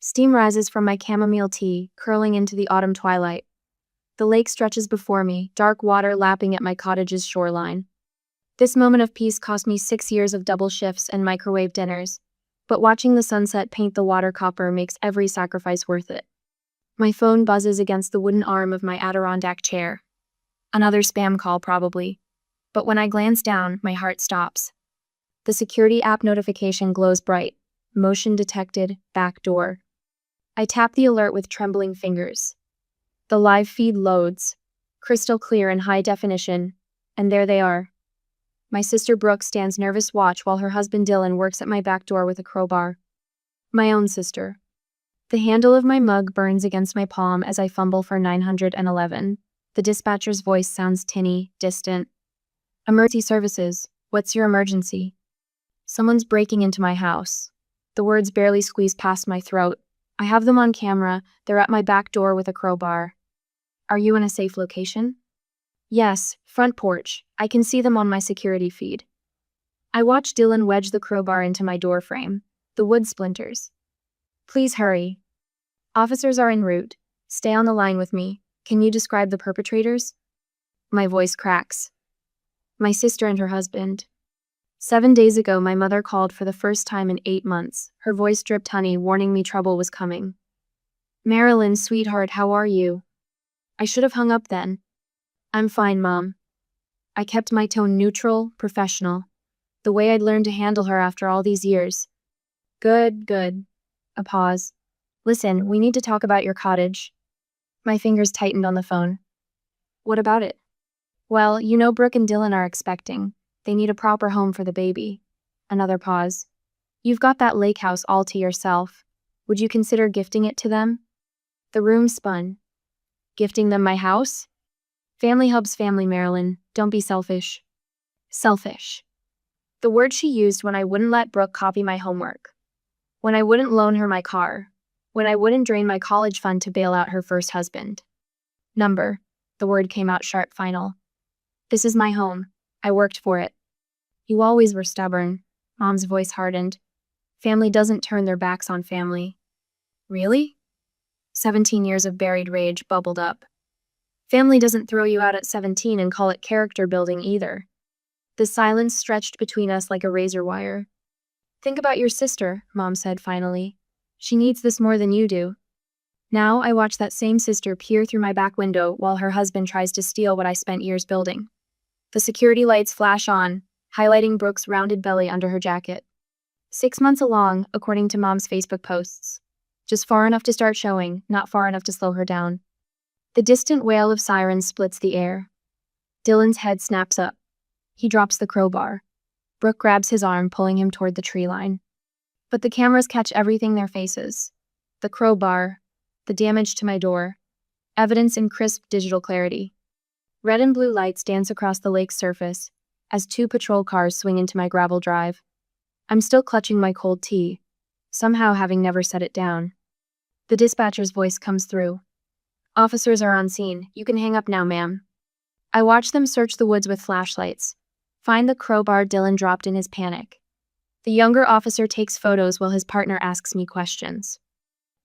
Steam rises from my chamomile tea, curling into the autumn twilight. The lake stretches before me, dark water lapping at my cottage's shoreline. This moment of peace cost me 6 years of double shifts and microwave dinners, but watching the sunset paint the water copper makes every sacrifice worth it. My phone buzzes against the wooden arm of my Adirondack chair. Another spam call, probably. But when I glance down, my heart stops. The security app notification glows bright. Motion detected, back door. I tap the alert with trembling fingers. The live feed loads, crystal clear in high definition, and there they are. My sister Brooke stands nervous watch while her husband Dylan works at my back door with a crowbar. My own sister. The handle of my mug burns against my palm as I fumble for 911. The dispatcher's voice sounds tinny, distant. Emergency services. What's your emergency? Someone's breaking into my house. The words barely squeeze past my throat. I have them on camera. They're at my back door with a crowbar. Are you in a safe location? Yes, front porch. I can see them on my security feed. I watch Dylan wedge the crowbar into my door frame. The wood splinters. Please hurry. Officers are en route. Stay on the line with me. Can you describe the perpetrators? My voice cracks. My sister and her husband. 7 days ago, my mother called for the first time in 8 months. Her voice dripped honey, warning me trouble was coming. Marilyn, sweetheart, how are you? I should have hung up then. I'm fine, Mom. I kept my tone neutral, professional. The way I'd learned to handle her after all these years. Good. A pause. Listen, we need to talk about your cottage. My fingers tightened on the phone. What about it? Well, you know Brooke and Dylan are expecting. They need a proper home for the baby. Another pause. You've got that lake house all to yourself. Would you consider gifting it to them? The room spun. Gifting them my house? Family hubs family, Marilyn. Don't be selfish. Selfish. The word she used when I wouldn't let Brooke copy my homework. When I wouldn't loan her my car. When I wouldn't drain my college fund to bail out her first husband. Number. The word came out sharp final. This is my home. I worked for it. You always were stubborn. Mom's voice hardened. Family doesn't turn their backs on family. Really? 17 years of buried rage bubbled up. Family doesn't throw you out at 17 and call it character building either. The silence stretched between us like a razor wire. Think about your sister, Mom said finally. She needs this more than you do. Now I watch that same sister peer through my back window while her husband tries to steal what I spent years building. The security lights flash on, highlighting Brooke's rounded belly under her jacket. 6 months along, according to Mom's Facebook posts. Just far enough to start showing, not far enough to slow her down. The distant wail of sirens splits the air. Dylan's head snaps up. He drops the crowbar. Brooke grabs his arm, pulling him toward the tree line. But the cameras catch everything their faces. The crowbar, the damage to my door, evidence in crisp digital clarity. Red and blue lights dance across the lake's surface as 2 patrol cars swing into my gravel drive. I'm still clutching my cold tea, somehow having never set it down. The dispatcher's voice comes through. Officers are on scene. You can hang up now, ma'am. I watch them search the woods with flashlights. Find the crowbar Dylan dropped in his panic. The younger officer takes photos while his partner asks me questions.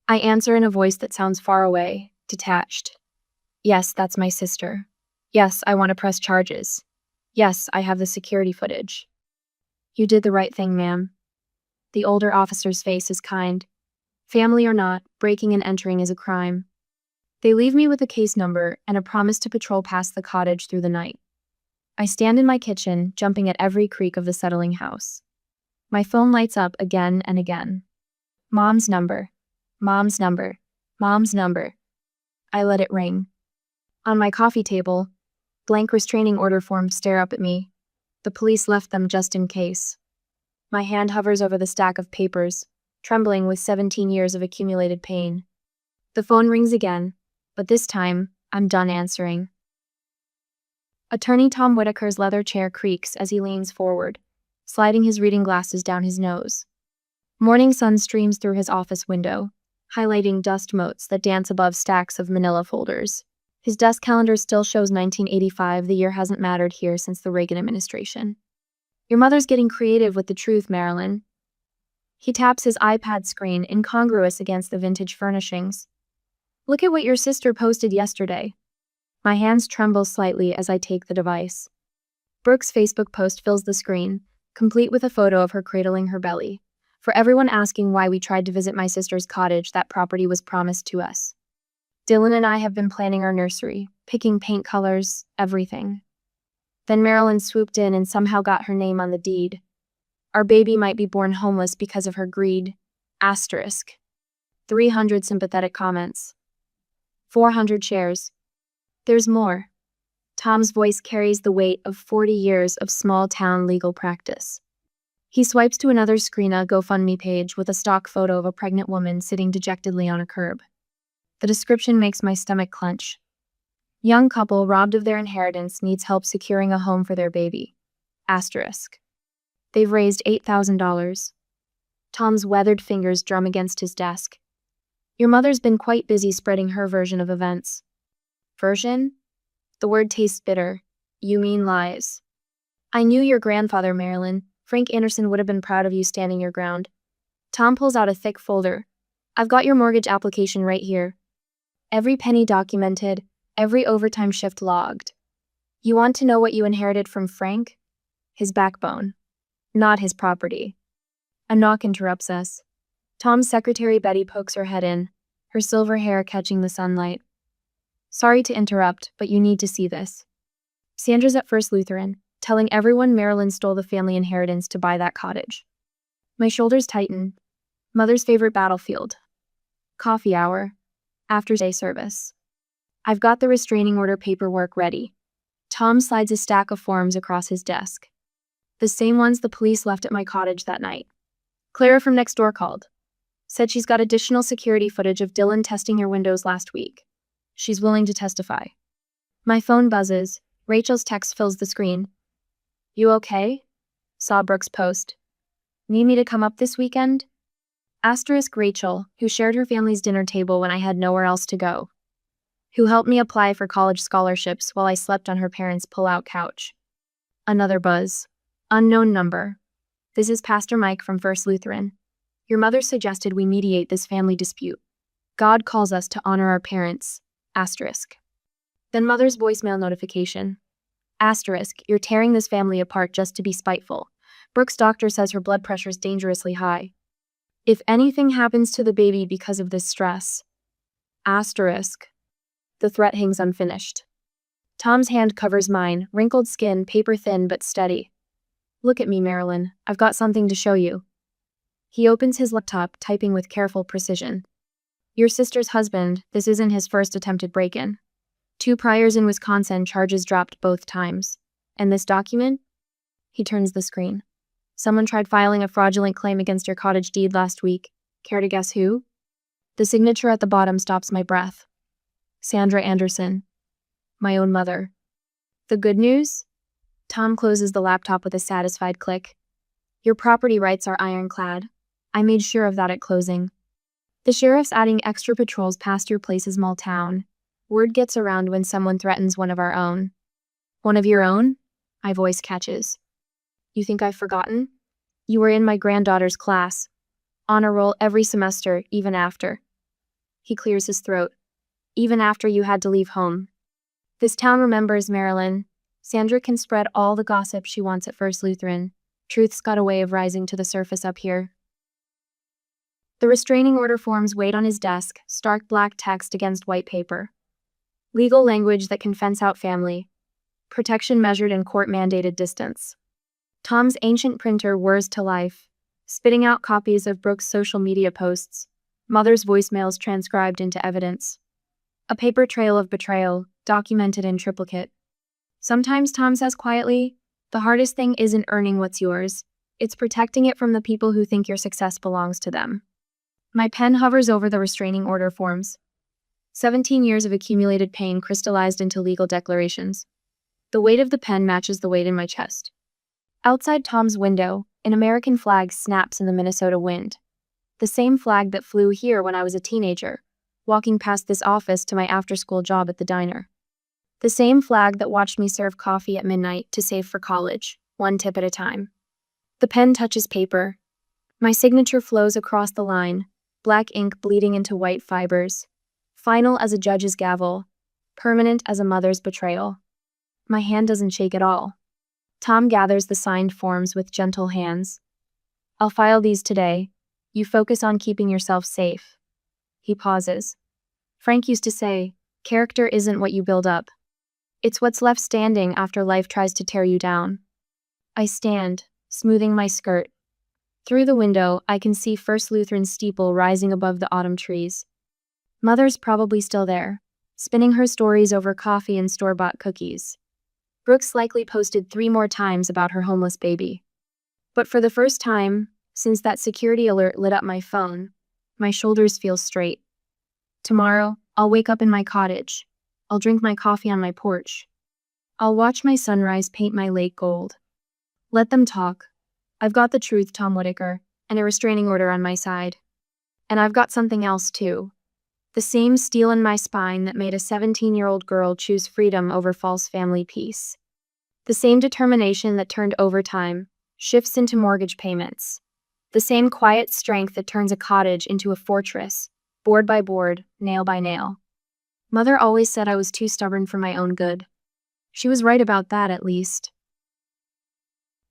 I answer in a voice that sounds far away, detached. Yes, that's my sister. Yes, I want to press charges. Yes, I have the security footage. You did the right thing, ma'am. The older officer's face is kind. Family or not, breaking and entering is a crime. They leave me with a case number and a promise to patrol past the cottage through the night. I stand in my kitchen, jumping at every creak of the settling house. My phone lights up again and again. Mom's number. Mom's number. Mom's number. I let it ring. On my coffee table, blank restraining order forms stare up at me. The police left them just in case. My hand hovers over the stack of papers, trembling with 17 years of accumulated pain. The phone rings again, but this time, I'm done answering. Attorney Tom Whitaker's leather chair creaks as he leans forward, sliding his reading glasses down his nose. Morning sun streams through his office window, highlighting dust motes that dance above stacks of manila folders. His desk calendar still shows 1985. The year hasn't mattered here since the Reagan administration. Your mother's getting creative with the truth, Marilyn. He taps his iPad screen, incongruous against the vintage furnishings. Look at what your sister posted yesterday. My hands tremble slightly as I take the device. Brooke's Facebook post fills the screen, complete with a photo of her cradling her belly. For everyone asking why we tried to visit my sister's cottage, that property was promised to us. Dylan and I have been planning our nursery, picking paint colors, everything. Then Marilyn swooped in and somehow got her name on the deed. Our baby might be born homeless because of her greed. Asterisk. 300 sympathetic comments. 400 shares. There's more. Tom's voice carries the weight of 40 years of small-town legal practice. He swipes to another screen, a GoFundMe page with a stock photo of a pregnant woman sitting dejectedly on a curb. The description makes my stomach clench. Young couple robbed of their inheritance needs help securing a home for their baby. Asterisk. They've raised $8,000. Tom's weathered fingers drum against his desk. Your mother's been quite busy spreading her version of events. Version? The word tastes bitter. You mean lies. I knew your grandfather, Marilyn. Frank Anderson would have been proud of you standing your ground. Tom pulls out a thick folder. I've got your mortgage application right here. Every penny documented, every overtime shift logged. You want to know what you inherited from Frank? His backbone, not his property. A knock interrupts us. Tom's secretary Betty pokes her head in, her silver hair catching the sunlight. Sorry to interrupt, but you need to see this. Sandra's at First Lutheran, telling everyone Marilyn stole the family inheritance to buy that cottage. My shoulders tighten. Mother's favorite battlefield. Coffee hour. After day service. I've got the restraining order paperwork ready. Tom slides a stack of forms across his desk. The same ones the police left at my cottage that night. Clara from next door called. Said she's got additional security footage of Dylan testing your windows last week. She's willing to testify. My phone buzzes. Rachel's text fills the screen. You okay? Saw Brooke's post. Need me to come up this weekend? Asterisk Rachel, who shared her family's dinner table when I had nowhere else to go. Who helped me apply for college scholarships while I slept on her parents' pull-out couch. Another buzz. Unknown number. This is Pastor Mike from First Lutheran. Your mother suggested we mediate this family dispute. God calls us to honor our parents. Asterisk. Then mother's voicemail notification. Asterisk, you're tearing this family apart just to be spiteful. Brooke's doctor says her blood pressure's dangerously high. If anything happens to the baby because of this stress. Asterisk. The threat hangs unfinished. Tom's hand covers mine, wrinkled skin, paper thin but steady. Look at me, Marilyn. I've got something to show you. He opens his laptop, typing with careful precision. Your sister's husband, this isn't his first attempted break-in. 2 priors in Wisconsin, charges dropped both times. And this document? He turns the screen. Someone tried filing a fraudulent claim against your cottage deed last week. Care to guess who? The signature at the bottom stops my breath. Sandra Anderson. My own mother. The good news? Tom closes the laptop with a satisfied click. Your property rights are ironclad. I made sure of that at closing. The sheriff's adding extra patrols past your place's small town. Word gets around when someone threatens one of our own. One of your own? My voice catches. You think I've forgotten? You were in my granddaughter's class. Honor roll every semester, even after. He clears his throat. Even after you had to leave home. This town remembers, Marilyn. Sandra can spread all the gossip she wants at First Lutheran. Truth's got a way of rising to the surface up here. The restraining order forms wait on his desk, stark black text against white paper. Legal language that can fence out family. Protection measured in court-mandated distance. Tom's ancient printer whirs to life, spitting out copies of Brooke's social media posts, mother's voicemails transcribed into evidence. A paper trail of betrayal, documented in triplicate. Sometimes Tom says quietly, the hardest thing isn't earning what's yours, it's protecting it from the people who think your success belongs to them. My pen hovers over the restraining order forms. 17 years of accumulated pain crystallized into legal declarations. The weight of the pen matches the weight in my chest. Outside Tom's window, an American flag snaps in the Minnesota wind. The same flag that flew here when I was a teenager, walking past this office to my after-school job at the diner. The same flag that watched me serve coffee at midnight to save for college, one tip at a time. The pen touches paper. My signature flows across the line, black ink bleeding into white fibers. Final as a judge's gavel, permanent as a mother's betrayal. My hand doesn't shake at all. Tom gathers the signed forms with gentle hands. I'll file these today. You focus on keeping yourself safe. He pauses. Frank used to say, character isn't what you build up. It's what's left standing after life tries to tear you down. I stand, smoothing my skirt. Through the window, I can see First Lutheran steeple rising above the autumn trees. Mother's probably still there, spinning her stories over coffee and store-bought cookies. Brooks likely posted 3 more times about her homeless baby. But for the first time, since that security alert lit up my phone, my shoulders feel straight. Tomorrow, I'll wake up in my cottage. I'll drink my coffee on my porch. I'll watch my sunrise paint my lake gold. Let them talk. I've got the truth, Tom Whitaker, and a restraining order on my side. And I've got something else, too. The same steel in my spine that made a 17-year-old girl choose freedom over false family peace. The same determination that turned overtime, shifts into mortgage payments. The same quiet strength that turns a cottage into a fortress, board by board, nail by nail. Mother always said I was too stubborn for my own good. She was right about that, at least.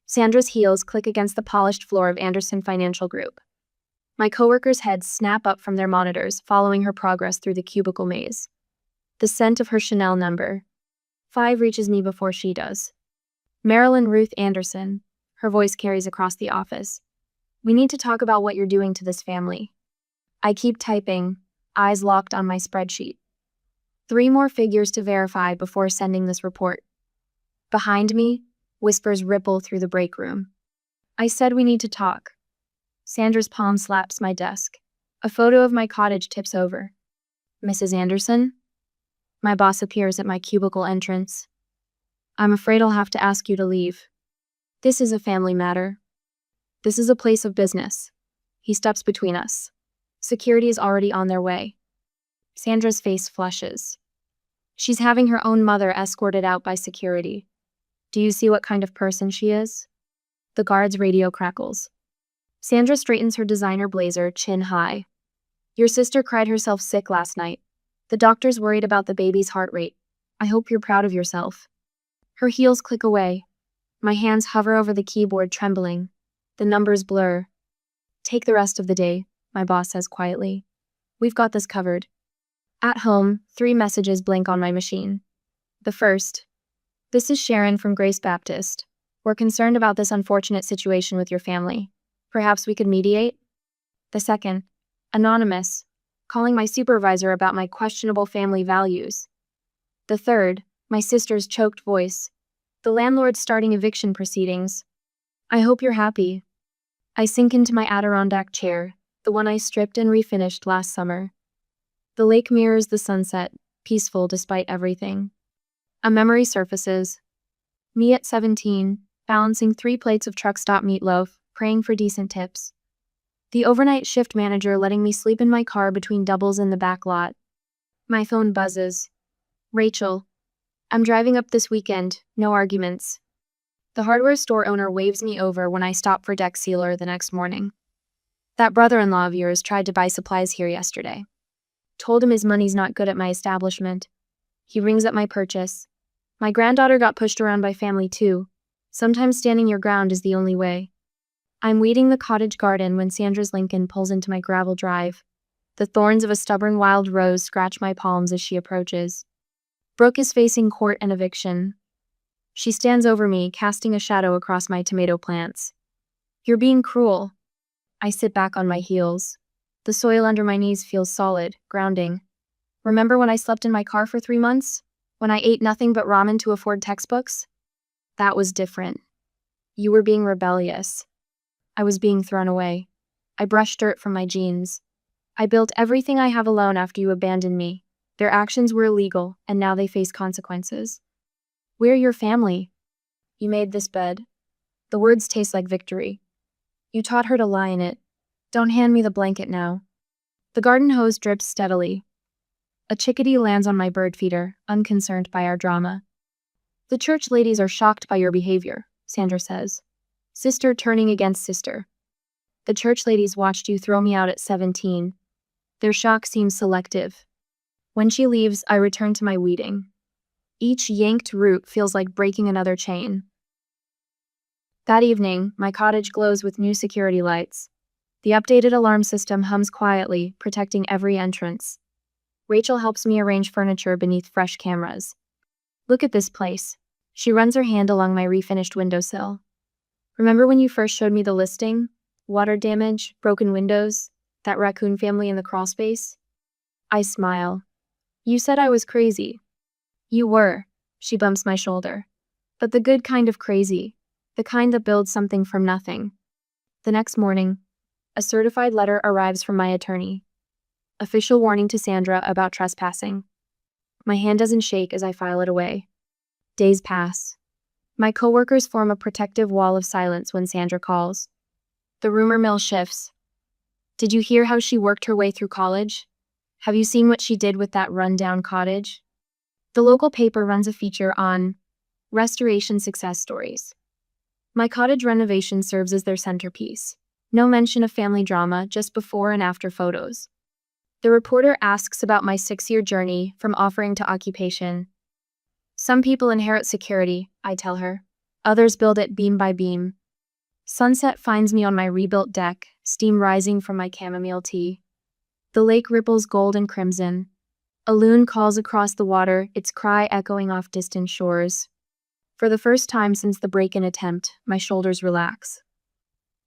Sandra's heels click against the polished floor of Anderson Financial Group. My coworkers' heads snap up from their monitors, following her progress through the cubicle maze. The scent of her Chanel number 5 reaches me before she does. Marilyn Ruth Anderson, her voice carries across the office. We need to talk about what you're doing to this family. I keep typing, eyes locked on my spreadsheet. 3 more figures to verify before sending this report. Behind me, whispers ripple through the break room. I said we need to talk. Sandra's palm slaps my desk. A photo of my cottage tips over. Mrs. Anderson? My boss appears at my cubicle entrance. I'm afraid I'll have to ask you to leave. This is a family matter. This is a place of business. He steps between us. Security is already on their way. Sandra's face flushes. She's having her own mother escorted out by security. Do you see what kind of person she is? The guard's radio crackles. Sandra straightens her designer blazer, chin high. Your sister cried herself sick last night. The doctor's worried about the baby's heart rate. I hope you're proud of yourself. Her heels click away. My hands hover over the keyboard, trembling. The numbers blur. Take the rest of the day, my boss says quietly. We've got this covered. At home, 3 messages blink on my machine. The first. This is Sharon from Grace Baptist. We're concerned about this unfortunate situation with your family. Perhaps we could mediate? The second. Anonymous. Calling my supervisor about my questionable family values. The third. My sister's choked voice. The landlord's starting eviction proceedings. I hope you're happy. I sink into my Adirondack chair, the one I stripped and refinished last summer. The lake mirrors the sunset, peaceful despite everything. A memory surfaces. Me at 17, balancing 3 plates of truck stop meatloaf, praying for decent tips. The overnight shift manager letting me sleep in my car between doubles in the back lot. My phone buzzes. Rachel. I'm driving up this weekend, no arguments. The hardware store owner waves me over when I stop for deck sealer the next morning. That brother-in-law of yours tried to buy supplies here yesterday. Told him his money's not good at my establishment. He rings up my purchase. My granddaughter got pushed around by family too. Sometimes standing your ground is the only way. I'm weeding the cottage garden when Sandra's Lincoln pulls into my gravel drive. The thorns of a stubborn wild rose scratch my palms as she approaches. Brooke is facing court and eviction. She stands over me, casting a shadow across my tomato plants. You're being cruel. I sit back on my heels. The soil under my knees feels solid, grounding. Remember when I slept in my car for 3 months? When I ate nothing but ramen to afford textbooks? That was different. You were being rebellious. I was being thrown away. I brushed dirt from my jeans. I built everything I have alone after you abandoned me. Their actions were illegal, and now they face consequences. We're your family. You made this bed. The words taste like victory. You taught her to lie in it. Don't hand me the blanket now. The garden hose drips steadily. A chickadee lands on my bird feeder, unconcerned by our drama. The church ladies are shocked by your behavior, Sandra says. Sister turning against sister. The church ladies watched you throw me out at 17. Their shock seems selective. When she leaves, I return to my weeding. Each yanked root feels like breaking another chain. That evening, my cottage glows with new security lights. The updated alarm system hums quietly, protecting every entrance. Rachel helps me arrange furniture beneath fresh cameras. Look at this place. She runs her hand along my refinished windowsill. Remember when you first showed me the listing? Water damage, broken windows, that raccoon family in the crawlspace? I smile. You said I was crazy. You were, she bumps my shoulder. But the good kind of crazy. The kind that builds something from nothing. The next morning, a certified letter arrives from my attorney. Official warning to Sandra about trespassing. My hand doesn't shake as I file it away. Days pass. My coworkers form a protective wall of silence when Sandra calls. The rumor mill shifts. Did you hear how she worked her way through college? Have you seen what she did with that rundown cottage? The local paper runs a feature on restoration success stories. My cottage renovation serves as their centerpiece. No mention of family drama, just before and after photos. The reporter asks about my 6-year journey from offering to occupation. Some people inherit security, I tell her. Others build it beam by beam. Sunset finds me on my rebuilt deck, steam rising from my chamomile tea. The lake ripples gold and crimson. A loon calls across the water, its cry echoing off distant shores. For the first time since the break-in attempt, my shoulders relax.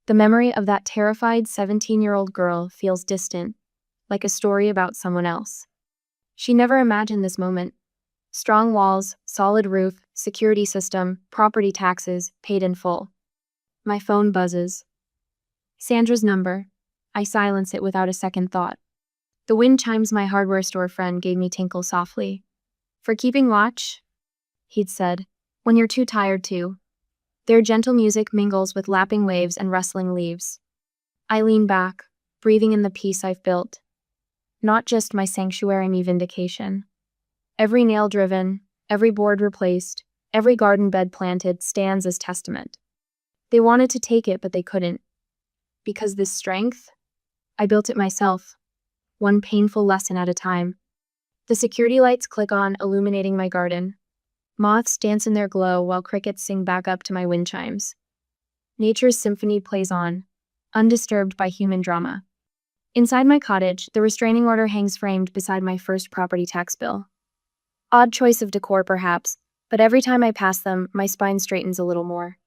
The memory of that terrified 17-year-old girl feels distant, like a story about someone else. She never imagined this moment. Strong walls, solid roof, security system, property taxes, paid in full. My phone buzzes. Sandra's number. I silence it without a second thought. The wind chimes my hardware store friend gave me tinkle softly. For keeping watch? He'd said. When you're too tired to. Their gentle music mingles with lapping waves and rustling leaves. I lean back, breathing in the peace I've built. Not just my sanctuary, me vindication. Every nail driven, every board replaced, every garden bed planted stands as testament. They wanted to take it, but they couldn't. Because this strength, I built it myself, one painful lesson at a time. The security lights click on, illuminating my garden. Moths dance in their glow while crickets sing back up to my wind chimes. Nature's symphony plays on, undisturbed by human drama. Inside my cottage, the restraining order hangs framed beside my first property tax bill. Odd choice of decor, perhaps, but every time I pass them, my spine straightens a little more.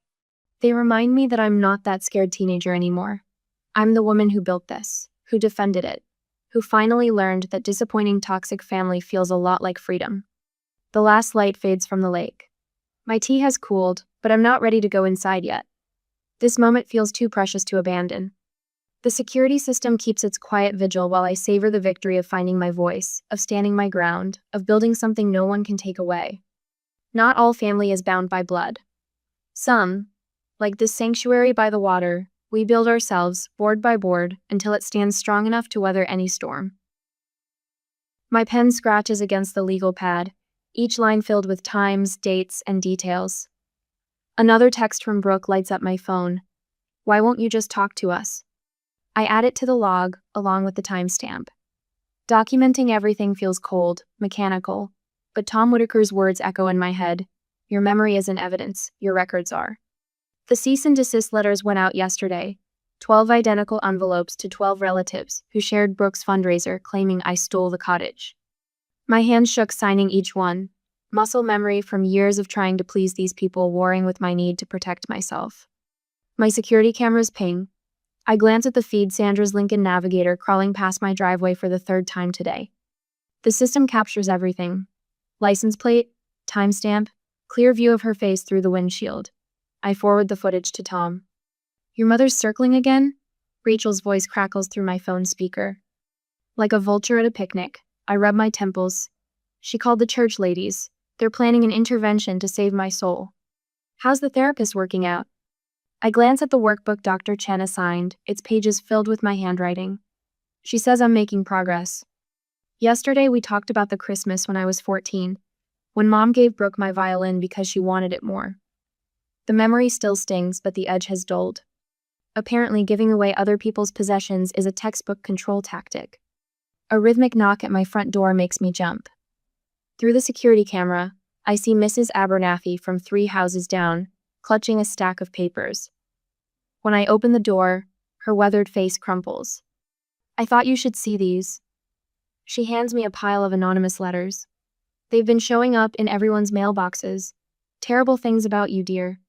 They remind me that I'm not that scared teenager anymore. I'm the woman who built this, who defended it, who finally learned that disappointing toxic family feels a lot like freedom. The last light fades from the lake. My tea has cooled, but I'm not ready to go inside yet. This moment feels too precious to abandon. The security system keeps its quiet vigil while I savor the victory of finding my voice, of standing my ground, of building something no one can take away. Not all family is bound by blood. Some, like this sanctuary by the water, we build ourselves, board by board, until it stands strong enough to weather any storm. My pen scratches against the legal pad, each line filled with times, dates, and details. Another text from Brooke lights up my phone. Why won't you just talk to us? I add it to the log, along with the timestamp. Documenting everything feels cold, mechanical, but Tom Whitaker's words echo in my head. Your memory isn't evidence, your records are. The cease and desist letters went out yesterday. 12 identical envelopes to 12 relatives who shared Brooke's fundraiser claiming I stole the cottage. My hands shook signing each one, muscle memory from years of trying to please these people warring with my need to protect myself. My security cameras ping. I glance at the feed Sandra's Lincoln Navigator crawling past my driveway for the 3rd time today. The system captures everything. License plate, timestamp, clear view of her face through the windshield. I forward the footage to Tom. Your mother's circling again? Rachel's voice crackles through my phone speaker. Like a vulture at a picnic, I rub my temples. She called the church ladies. They're planning an intervention to save my soul. How's the therapist working out? I glance at the workbook Dr. Chen assigned, its pages filled with my handwriting. She says I'm making progress. Yesterday we talked about the Christmas when I was 14, when Mom gave Brooke my violin because she wanted it more. The memory still stings, but the edge has dulled. Apparently, giving away other people's possessions is a textbook control tactic. A rhythmic knock at my front door makes me jump. Through the security camera, I see Mrs. Abernathy from 3 houses down, clutching a stack of papers. When I open the door, her weathered face crumples. "I thought you should see these." She hands me a pile of anonymous letters. "They've been showing up in everyone's mailboxes. Terrible things about you, dear.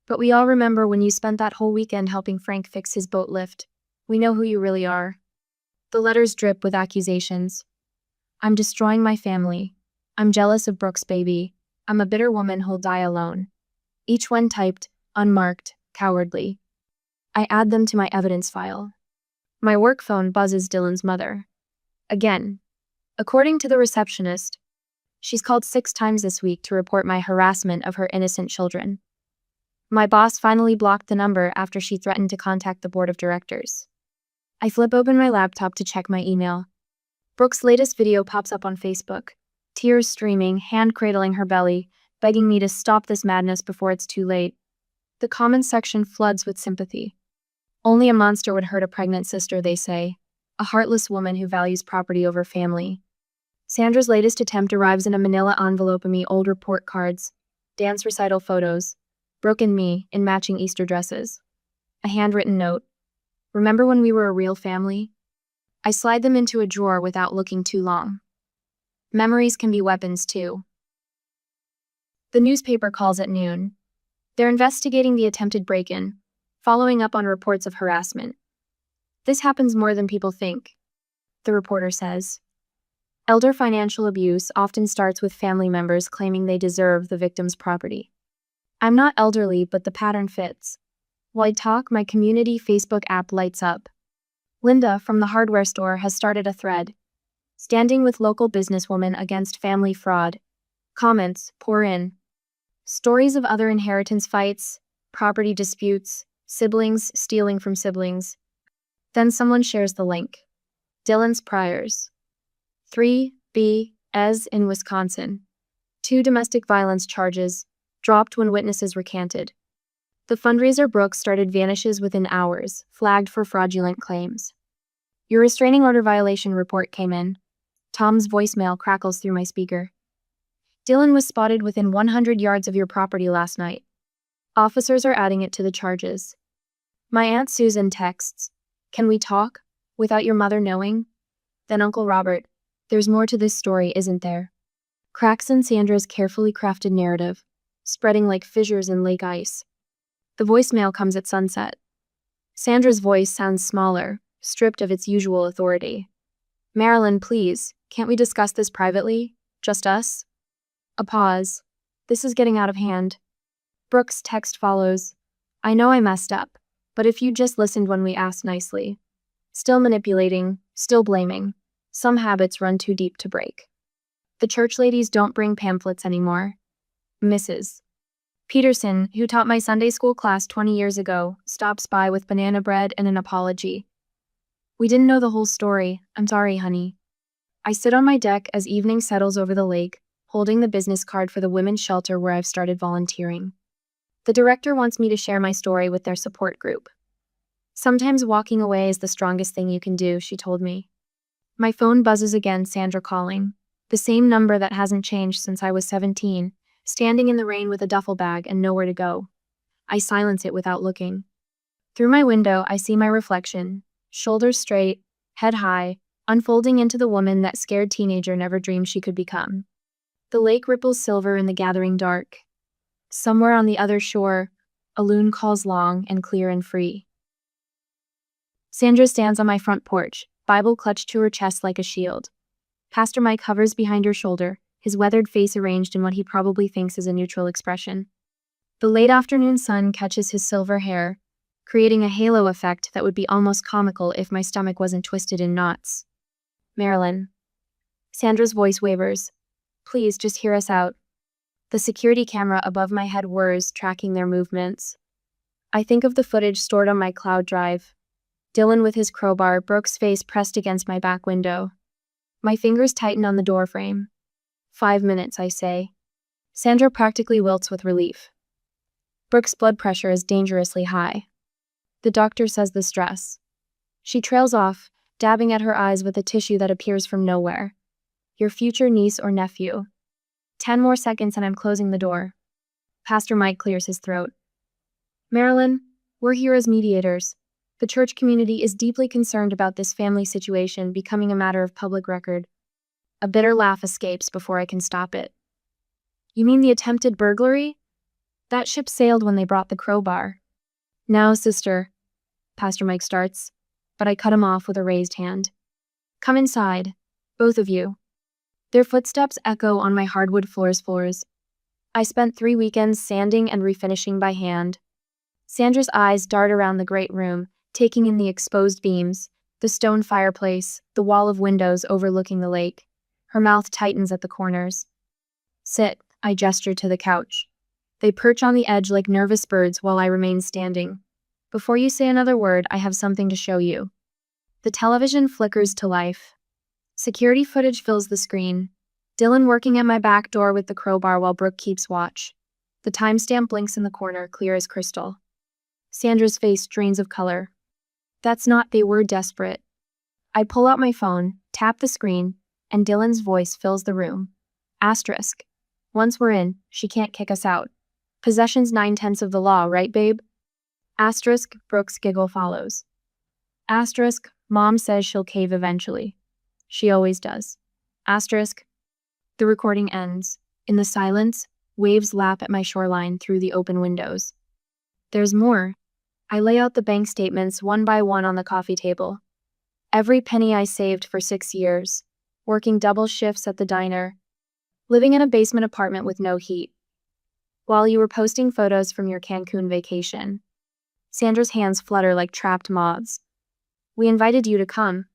But we all remember when you spent that whole weekend helping Frank fix his boat lift. We know who you really are." The letters drip with accusations. "I'm destroying my family. I'm jealous of Brooke's baby. I'm a bitter woman who'll die alone." Each one typed, unmarked, cowardly. I add them to my evidence file. My work phone buzzes Dylan's mother. Again. According to the receptionist, she's called 6 times this week to report my harassment of her innocent children. My boss finally blocked the number after she threatened to contact the board of directors. I flip open my laptop to check my email. Brooke's latest video pops up on Facebook. Tears streaming, hand cradling her belly, begging me to stop this madness before it's too late. The comments section floods with sympathy. Only a monster would hurt a pregnant sister, they say. A heartless woman who values property over family. Sandra's latest attempt arrives in a manila envelope amid old report cards, dance recital photos, Brooke and me in matching Easter dresses. A handwritten note. "Remember when we were a real family?" I slide them into a drawer without looking too long. Memories can be weapons too. The newspaper calls at noon. They're investigating the attempted break-in, following up on reports of harassment. "This happens more than people think," the reporter says. Elder financial abuse often starts with family members claiming they deserve the victim's property. I'm not elderly, but the pattern fits. While I talk, my community Facebook app lights up. Linda from the hardware store has started a thread. "Standing with local businesswoman against family fraud." Comments pour in. Stories of other inheritance fights, property disputes, siblings stealing from siblings. Then someone shares the link. Dylan's Priors. 3B.S. in Wisconsin. 2 domestic violence charges, dropped when witnesses recanted. The fundraiser Brooke started vanishes within hours, flagged for fraudulent claims. "Your restraining order violation report came in." Tom's voicemail crackles through my speaker. "Dylan was spotted within 100 yards of your property last night. Officers are adding it to the charges." My Aunt Susan texts, "Can we talk? Without your mother knowing?" Then Uncle Robert, "There's more to this story, isn't there?" Cracks in Sandra's carefully crafted narrative, spreading like fissures in lake ice. The voicemail comes at sunset. Sandra's voice sounds smaller, stripped of its usual authority. "Marilyn, please, can't we discuss this privately? Just us?" A pause. This is getting out of hand. Brooke's text follows. "I know I messed up, but if you just listened when we asked nicely." Still manipulating, still blaming. Some habits run too deep to break. The church ladies don't bring pamphlets anymore. Mrs. Peterson, who taught my Sunday school class 20 years ago, stops by with banana bread and an apology. "We didn't know the whole story. I'm sorry, honey." I sit on my deck as evening settles over the lake, holding the business card for the women's shelter where I've started volunteering. The director wants me to share my story with their support group. "Sometimes walking away is the strongest thing you can do," she told me. My phone buzzes again, Sandra calling. The same number that hasn't changed since I was 17, standing in the rain with a duffel bag and nowhere to go. I silence it without looking. Through my window, I see my reflection, shoulders straight, head high, unfolding into the woman that scared teenager never dreamed she could become. The lake ripples silver in the gathering dark. Somewhere on the other shore, a loon calls long and clear and free. Sandra stands on my front porch, Bible clutched to her chest like a shield. Pastor Mike hovers behind her shoulder, his weathered face arranged in what he probably thinks is a neutral expression. The late afternoon sun catches his silver hair, creating a halo effect that would be almost comical if my stomach wasn't twisted in knots. "Marilyn." Sandra's voice wavers. "Please, just hear us out." The security camera above my head whirs, tracking their movements. I think of the footage stored on my cloud drive. Dylan with his crowbar, Brooke's face pressed against my back window. My fingers tighten on the doorframe. 5 minutes, I say. Sandra practically wilts with relief. Brooke's blood pressure is dangerously high. The doctor says the stress. She trails off, dabbing at her eyes with a tissue that appears from nowhere. Your future niece or nephew. 10 more seconds and I'm closing the door. Pastor Mike clears his throat. Marilyn, we're here as mediators. The church community is deeply concerned about this family situation becoming a matter of public record. A bitter laugh escapes before I can stop it. You mean the attempted burglary? That ship sailed when they brought the crowbar. Now, sister, Pastor Mike starts, but I cut him off with a raised hand. Come inside, both of you. Their footsteps echo on my hardwood floors. I spent 3 weekends sanding and refinishing by hand. Sandra's eyes dart around the great room, taking in the exposed beams, the stone fireplace, the wall of windows overlooking the lake. Her mouth tightens at the corners. Sit, I gesture to the couch. They perch on the edge like nervous birds while I remain standing. Before you say another word, I have something to show you. The television flickers to life. Security footage fills the screen. Dylan working at my back door with the crowbar while Brooke keeps watch. The timestamp blinks in the corner, clear as crystal. Sandra's face drains of color. That's not, they were desperate. I pull out my phone, tap the screen, and Dylan's voice fills the room. Asterisk. Once we're in, she can't kick us out. Possession's 9/10 of the law, right, babe? Asterisk, Brooke's giggle follows. Asterisk, Mom says she'll cave eventually. She always does. Asterisk. The recording ends. In the silence, waves lap at my shoreline through the open windows. There's more. I lay out the bank statements one by one on the coffee table. Every penny I saved for 6 years, working double shifts at the diner, living in a basement apartment with no heat, while you were posting photos from your Cancun vacation. Sandra's hands flutter like trapped moths. We invited you to come.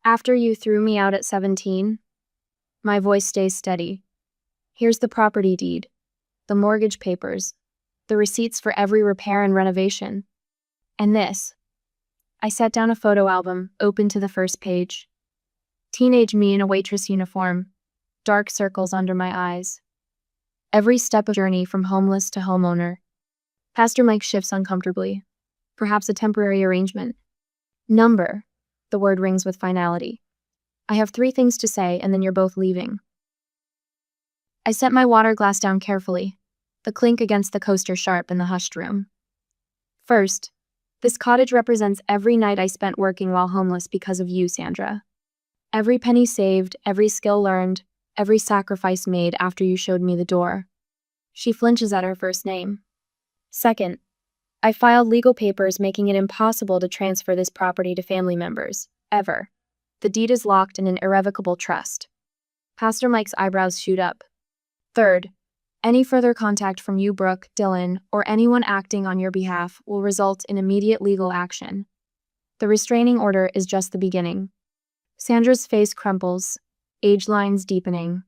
After you threw me out at 17, my voice stays steady. Here's the property deed, the mortgage papers, the receipts for every repair and renovation. And this. I set down a photo album, open to the first page. Teenage me in a waitress uniform, dark circles under my eyes. Every step of journey from homeless to homeowner. Pastor Mike shifts uncomfortably. Perhaps a temporary arrangement. Number. The word rings with finality. I have 3 things to say, and then you're both leaving. I set my water glass down carefully, the clink against the coaster sharp in the hushed room. First, this cottage represents every night I spent working while homeless because of you, Sandra. Every penny saved, every skill learned, every sacrifice made after you showed me the door. She flinches at her first name. Second, I filed legal papers making it impossible to transfer this property to family members, ever. The deed is locked in an irrevocable trust. Pastor Mike's eyebrows shoot up. Third, any further contact from you, Brooke, Dylan, or anyone acting on your behalf will result in immediate legal action. The restraining order is just the beginning. Sandra's face crumples, age lines deepening.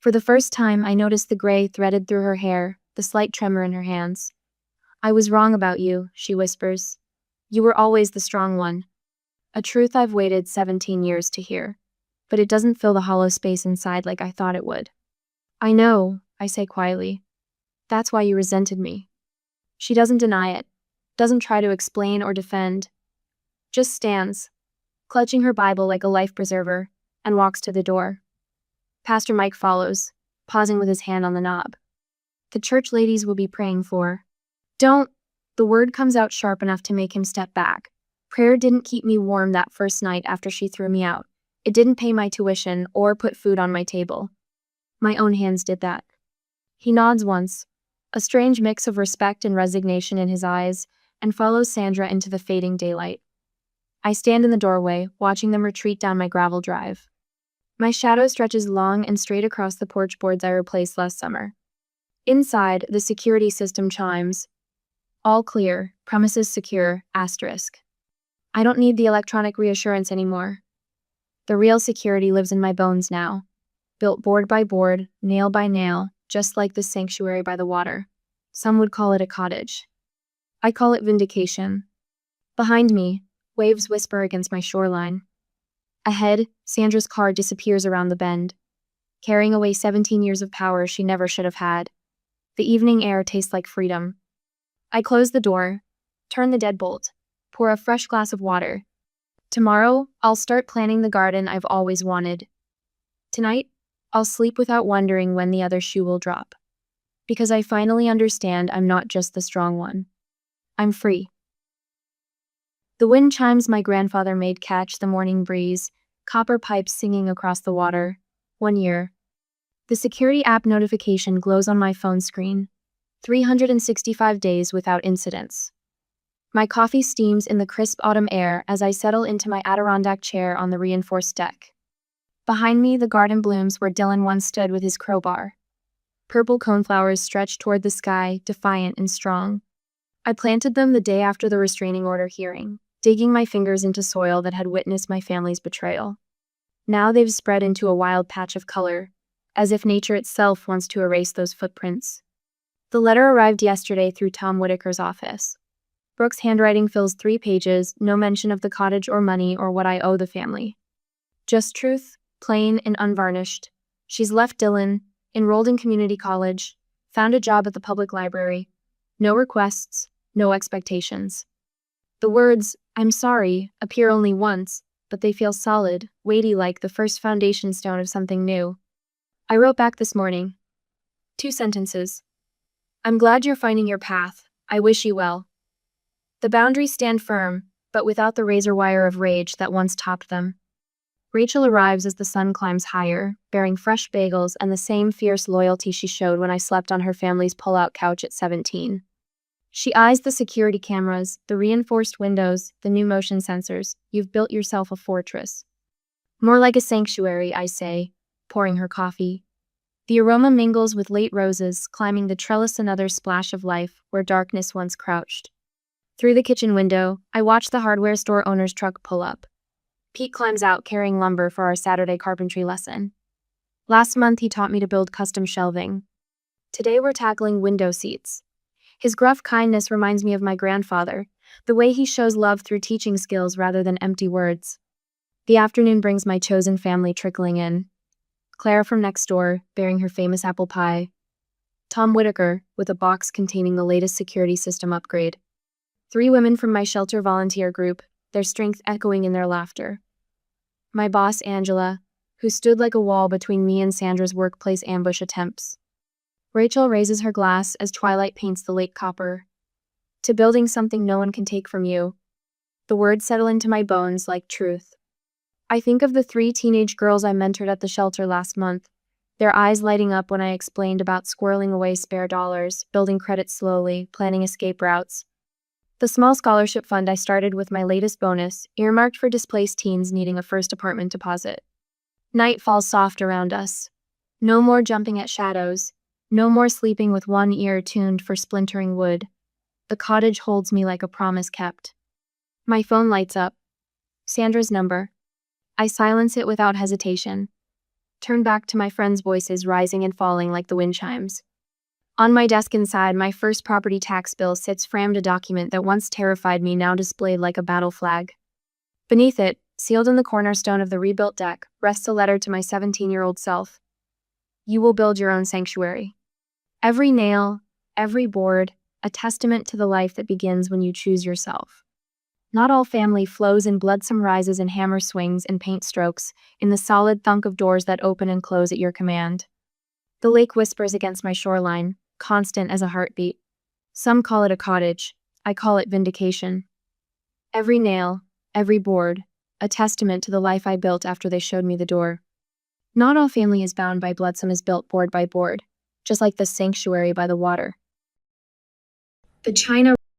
For the first time, I noticed the gray threaded through her hair, the slight tremor in her hands. I was wrong about you, she whispers. You were always the strong one. A truth I've waited 17 years to hear, but it doesn't fill the hollow space inside like I thought it would. I know, I say quietly. That's why you resented me. She doesn't deny it, doesn't try to explain or defend, just stands, clutching her Bible like a life preserver, and walks to the door. Pastor Mike follows, pausing with his hand on the knob. The church ladies will be praying for. Don't. The word comes out sharp enough to make him step back. Prayer didn't keep me warm that first night after she threw me out. It didn't pay my tuition or put food on my table. My own hands did that. He nods once, a strange mix of respect and resignation in his eyes, and follows Sandra into the fading daylight. I stand in the doorway, watching them retreat down my gravel drive. My shadow stretches long and straight across the porch boards I replaced last summer. Inside, the security system chimes. All clear, premises secure, asterisk. I don't need the electronic reassurance anymore. The real security lives in my bones now. Built board by board, nail by nail, just like this sanctuary by the water. Some would call it a cottage. I call it vindication. Behind me, waves whisper against my shoreline. Ahead, Sandra's car disappears around the bend, carrying away 17 years of power she never should have had. The evening air tastes like freedom. I close the door, turn the deadbolt, pour a fresh glass of water. Tomorrow, I'll start planning the garden I've always wanted. Tonight, I'll sleep without wondering when the other shoe will drop. Because I finally understand I'm not just the strong one. I'm free. The wind chimes my grandfather made catch the morning breeze, copper pipes singing across the water. 1 year. The security app notification glows on my phone screen. 365 days without incidents. My coffee steams in the crisp autumn air as I settle into my Adirondack chair on the reinforced deck. Behind me, the garden blooms where Dylan once stood with his crowbar. Purple coneflowers stretch toward the sky, defiant and strong. I planted them the day after the restraining order hearing, digging my fingers into soil that had witnessed my family's betrayal. Now they've spread into a wild patch of color, as if nature itself wants to erase those footprints. The letter arrived yesterday through Tom Whitaker's office. Brooke's handwriting fills 3 pages, no mention of the cottage or money or what I owe the family. Just truth, plain and unvarnished. She's left Dylan, enrolled in community college, found a job at the public library. No requests, no expectations. The words, "I'm sorry," appear only once, but they feel solid, weighty like the first foundation stone of something new. I wrote back this morning. 2 sentences. I'm glad you're finding your path. I wish you well. The boundaries stand firm, but without the razor wire of rage that once topped them. Rachel arrives as the sun climbs higher, bearing fresh bagels and the same fierce loyalty she showed when I slept on her family's pull-out couch at 17. She eyes the security cameras, the reinforced windows, the new motion sensors. You've built yourself a fortress. More like a sanctuary, I say, pouring her coffee. The aroma mingles with late roses, climbing the trellis, another splash of life where darkness once crouched. Through the kitchen window, I watch the hardware store owner's truck pull up. Pete climbs out carrying lumber for our Saturday carpentry lesson. Last month, he taught me to build custom shelving. Today, we're tackling window seats. His gruff kindness reminds me of my grandfather, the way he shows love through teaching skills rather than empty words. The afternoon brings my chosen family trickling in. Claire from next door, bearing her famous apple pie. Tom Whitaker, with a box containing the latest security system upgrade. 3 women from my shelter volunteer group, their strength echoing in their laughter. My boss, Angela, who stood like a wall between me and Sandra's workplace ambush attempts. Rachel raises her glass as twilight paints the lake copper. To building something no one can take from you. The words settle into my bones like truth. I think of the 3 teenage girls I mentored at the shelter last month, their eyes lighting up when I explained about squirreling away spare dollars, building credit slowly, planning escape routes. The small scholarship fund I started with my latest bonus, earmarked for displaced teens needing a first apartment deposit. Night falls soft around us. No more jumping at shadows. No more sleeping with one ear tuned for splintering wood. The cottage holds me like a promise kept. My phone lights up. Sandra's number. I silence it without hesitation. Turn back to my friends' voices rising and falling like the wind chimes. On my desk inside, my first property tax bill sits framed, a document that once terrified me now displayed like a battle flag. Beneath it, sealed in the cornerstone of the rebuilt deck, rests a letter to my 17-year-old self. You will build your own sanctuary. Every nail, every board, a testament to the life that begins when you choose yourself. Not all family flows in bloodsome rises and hammer swings and paint strokes, in the solid thunk of doors that open and close at your command. The lake whispers against my shoreline, constant as a heartbeat. Some call it a cottage. I call it vindication. Every nail, every board, a testament to the life I built after they showed me the door. Not all family is bound by blood, some is built board by board, just like the sanctuary by the water. The china